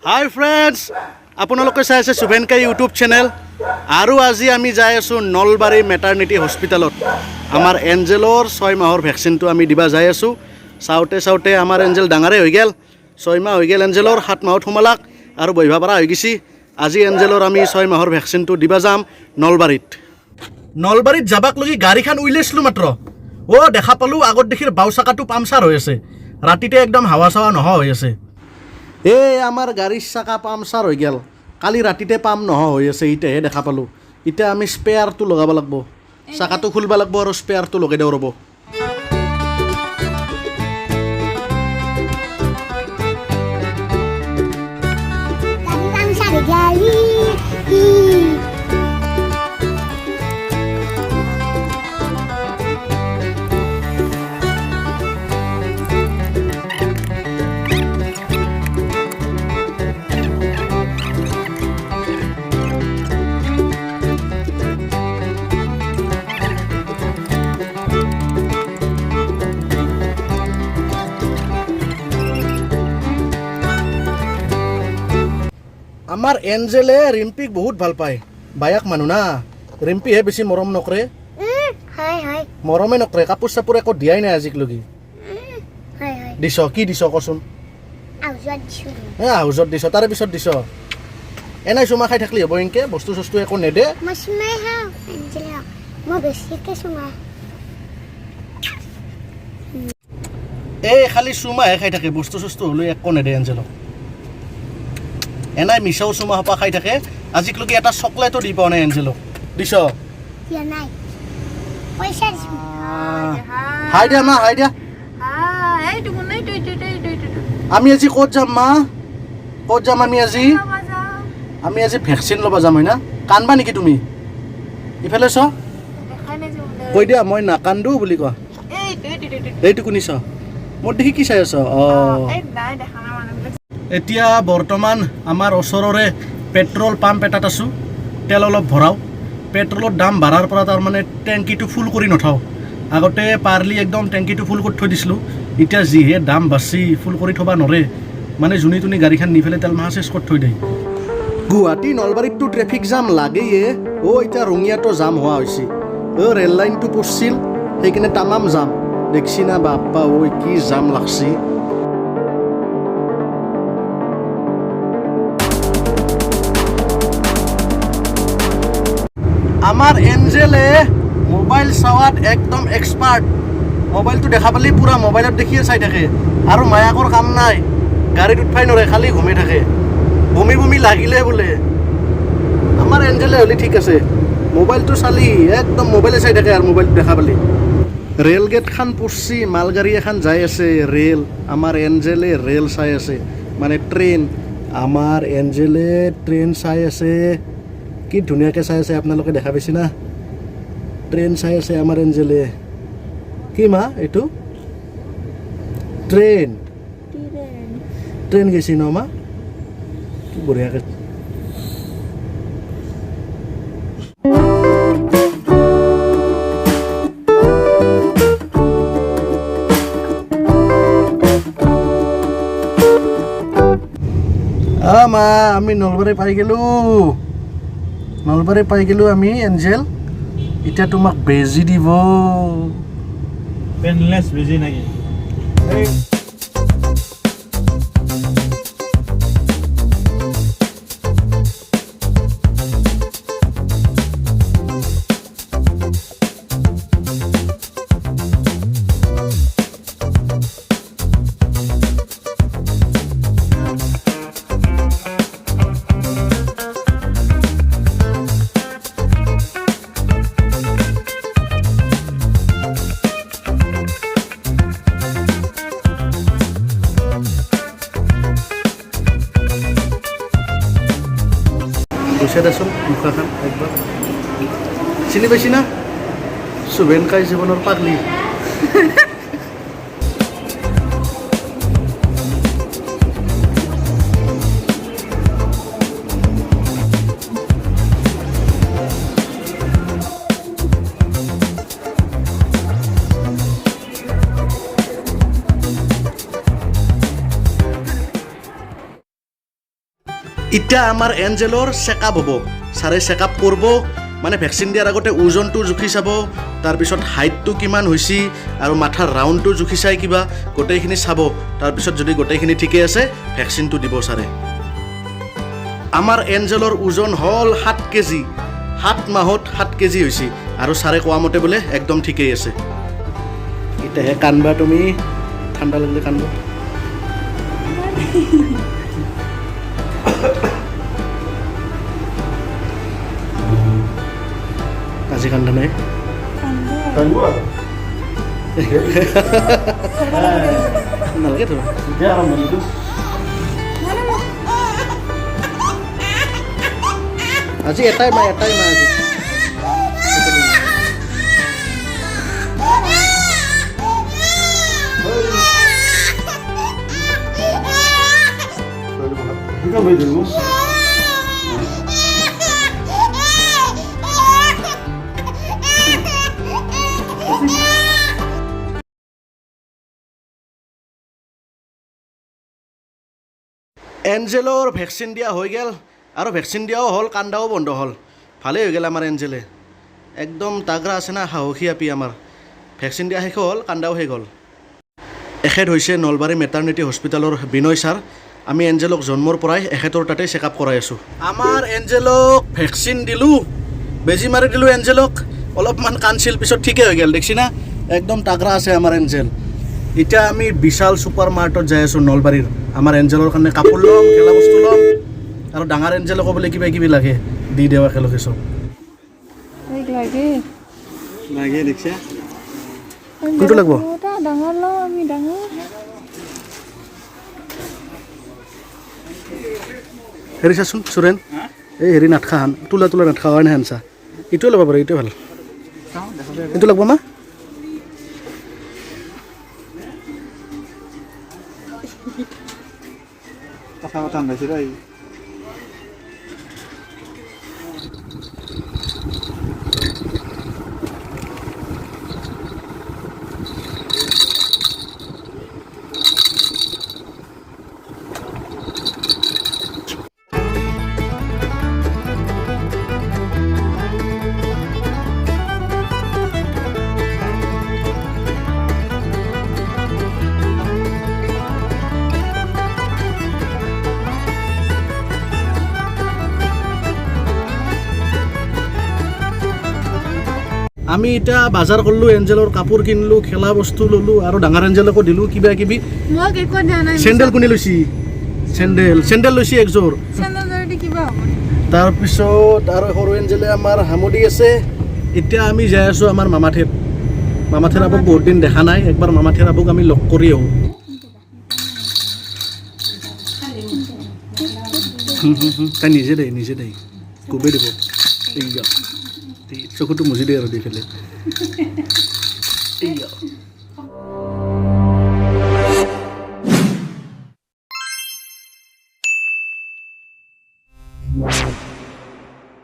হাই friends, আপোনালোকে চাই আছে শুভেনকা ইউটিউব চেনেল। আৰু আজি আমি যাই আছোঁ নলবাৰী মেটাৰনিটি হস্পিটেলত। আমাৰ এঞ্জেলৰ 6 মাহৰ ভেকচিনটো আমি দিবা যাই আছোঁ। চাওঁতে চাওঁতে আমাৰ এঞ্জেল ডাঙৰে হৈ গ'ল। 6 মাহ হৈ গ'ল এঞ্জেলৰ, 7 মাহত সোমালাক আৰু বহিব পৰা হৈ গৈছে। আজি এঞ্জেলৰ আমি 6 মাহৰ ভেকচিনটো দিবা যাম নলবাৰীত যাবাক লগি গাড়ীখন উলিয়াইছিলোঁ মাত্ৰ। দেখা পালোঁ আগত দেখিৰ বাওঁ চাকাটো পামচাৰ হৈ আছে। ৰাতিতে একদম হাৱা চাৱা নোহোৱা হৈ আছে। আমাৰ গাড়ীৰ চাকা পামচাৰ হৈ গ'ল। কালি ৰাতিতে পাম নোহোৱা হৈ আছে, এতিয়াহে দেখা পালোঁ। এতিয়া আমি স্পেয়াৰটো লগাব লাগিব, চাকাটো খুলিব লাগিব আৰু স্পেয়াৰটো লগাই দিওঁ ৰ'ব। আমাৰ এঞ্জেলে ৰিম্পিক বহুত ভাল পায়। বায়াক মানুহ না, ৰিম্পিহে বেছি মৰম নকৰে। মৰমে নকৰে, কাপোৰ চাপোৰ একো দিয়াই নাই আজিলৈকে। দিছ কি দিছ কচোন? আউজত দিছ, তাৰে পিছত দিছ। এনাই চুমা খাই থাকলি হ'ব এনেকে, বস্তু চস্তু একো নেদে। খালি চুমাহে খাই থাকে, বস্তু চস্তু হ'লেও একো নেদে এঞ্জেলক। এনাই মিছাও চুমা সোপা খাই থাকে। আজিলৈকে এটা চকলেটো দি পোৱা নাই এঞ্জেলক। দিছ? হাই দিয়া মা, হাই দিয়া। আমি আজি ক'ত যাম মা? ক'ত যাম আমি আজি? আমি আজি ভেকচিন ল'ব যাম হয় না? কান্দবা নেকি তুমি? ইফালে চ, কৈ দিয়া মই নাকান্দো বুলি কোৱা। এইটো শুনিছ? মোৰ দেখি কি চাই আছ? এতিয়া বৰ্তমান আমাৰ ওচৰৰে পেট্ৰল পাম্প এটাত আছোঁ। তেল অলপ ভৰাওঁ। পেট্ৰলৰ দাম বাঢ়াৰ পৰা তাৰমানে টেংকিটো ফুল কৰি নথওঁ। আগতে পাৰলি একদম টেংকিটো ফুল কৰি থৈ দিছিলোঁ। এতিয়া যিহে দাম বাঢ়ছি, ফুল কৰি থ'ব নৰে। মানে যোনি তোনি গাড়ীখন নি পেলাই তেল মাহা চেছ কৰি থৈ দিয়ে। গুৱাহাটী নলবাৰীততো ট্ৰেফিক জাম লাগেয়ে। এতিয়া ৰঙিয়াতো জাম হোৱা হৈছে। ৰেল লাইনটো পৰছিল, সেইকাৰণে তামাম জাম দেখছি না বাপ্পা। কি জাম লাগছি। আমাৰ এঞ্জেলে মোবাইল চোৱাত একদম এক্সপাৰ্ট। মোবাইলটো দেখা পালি পূৰা মোবাইলত দেখিয়ে চাই থাকে। আৰু মায়াকৰ কাম নাই, গাড়ীত উঠবাই নৰে, খালি ঘুমি থাকে। বমি বমি লাগিলে বোলে। আমাৰ এঞ্জেলে হ'লে ঠিক আছে, মোবাইলটো চালি একদম মোবাইলে চাই থাকে আৰু মোবাইলটো দেখা পালি। ৰেল গেটখন পৰছি, মালগাড়ী এখন যাই আছে ৰেল। আমাৰ এঞ্জেলে ৰেল চাই আছে, মানে ট্ৰেইন। আমাৰ এঞ্জেলে ট্ৰেইন চাই আছে। কি ধুনীয়াকৈ চাই আছে, আপোনালোকে দেখা পাইছে না? ট্ৰেইন চাই আছে আমাৰ এঞ্জেলে। কি মা এইটো? ট্ৰেইন ট্ৰেইন গৈছি ন মা? কি বঢ়িয়াকৈ। মা আমি নলবাৰী পাই গেলোঁ আমি এঞ্জেল। এতিয়া তোমাক বেজি দিব। পেনলেস বেজি নাকি? গুচাই দেচোন মুখাখন একবাৰ। চিনি পাইছি না? শুভেনকাই জীৱনৰ পাগলি। এতিয়া আমাৰ এঞ্জেলৰ চেকআপ হ'ব ছাৰে চেকআপ কৰিব মানে ভেকচিন দিয়াৰ আগতে ওজনটো জুখি চাব তাৰপিছত হাইটটো কিমান হৈছে আৰু মাথাৰ ৰাউণ্ডটো জুখি চাই কিবা গোটেইখিনি চাব তাৰপিছত যদি গোটেইখিনি ঠিকে আছে ভেকচিনটো দিব ছাৰে আমাৰ এঞ্জেলৰ ওজন হ'ল 7 কেজি 7 মাহত 7 কেজি হৈছে আৰু ছাৰে কোৱা মতে বোলে একদম ঠিকেই আছে এতিয়াহে কান্দবা তুমি ঠাণ্ডা লাগিলে কান্দবা আজি কান্দা নাই নালাগে তো আজি এটাই মা আজি এঞ্জেলৰ ভেকচিন দিয়া হৈ গ'ল আৰু ভেকচিন দিয়াও হ'ল কান্দাও বন্ধ হ'ল ভালেই হৈ গ'ল আমাৰ এঞ্জেলে একদম তাগৰা আছে না সাহসী আপি আমাৰ ভেকচিন দিয়া শেষ হ'ল কান্দাও শেষ হ'ল এখেত হৈছে নলবাৰী মেটাৰনিটি হস্পিটেলৰ বিনয় ছাৰ আমি এঞ্জেলক জন্মৰ পৰাই এখেতৰ তাতে চেকআপ কৰাই আছোঁ আমাৰ এঞ্জেলক ভেকচিন দিলোঁ বেজী মাৰি দিলোঁ এঞ্জেলক অলপমান কান্দছিল পিছত ঠিকে হৈ গ'ল দেখছি না একদম তাগৰা আছে আমাৰ এঞ্জেল এতিয়া আমি বিশাল ছুপাৰ মাৰ্টত যাই আছোঁ নলবাৰীৰ আমাৰ এঞ্জেলৰ কাৰণে কাপোৰ ল'ম খেলা বস্তু ল'ম আৰু ডাঙৰ এঞ্জেলকো বোলে কিবা কিবি লাগে দি দিওঁ একেলগে চব লাগে দেখছা কোনটো লাগিব ডাঙৰ লওঁ আমি ডাঙৰ হেৰি চাচোন চুৰেণ এই হেৰি নাটখা তোলা নাটখা হয় নাই চা এইটোৱে ল'ব পাৰে এইটোৱে ভাল এইটো লাগিব মা কথা আন্দাইছে ৰে আমি এতিয়া বাজাৰ কৰিলোঁ এঞ্জেলৰ কাপোৰ কিনিলোঁ খেলা বস্তু ল'লোঁ আৰু ডাঙৰ এঞ্জেলকো দিলোঁ কিবা কিবি মোক একো দিয়া নাই চেণ্ডেল কোনে লৈছি চেণ্ডেল লৈছি একযোৰ চেণ্ডেল জৰি কিবা হ'ব তাৰপিছত আৰু সৰু এঞ্জেলে আমাৰ হামুদি আছে এতিয়া আমি যাই আছোঁ আমাৰ মামাথেৰ আবুক বহুত দিন দেখা নাই একবাৰ মামাথেৰ আবুক আমি লগ কৰি আহোঁ তাই নিজে দেই কোবে দিব চকুটো মুজি দিয়ে আৰু দি পেলাই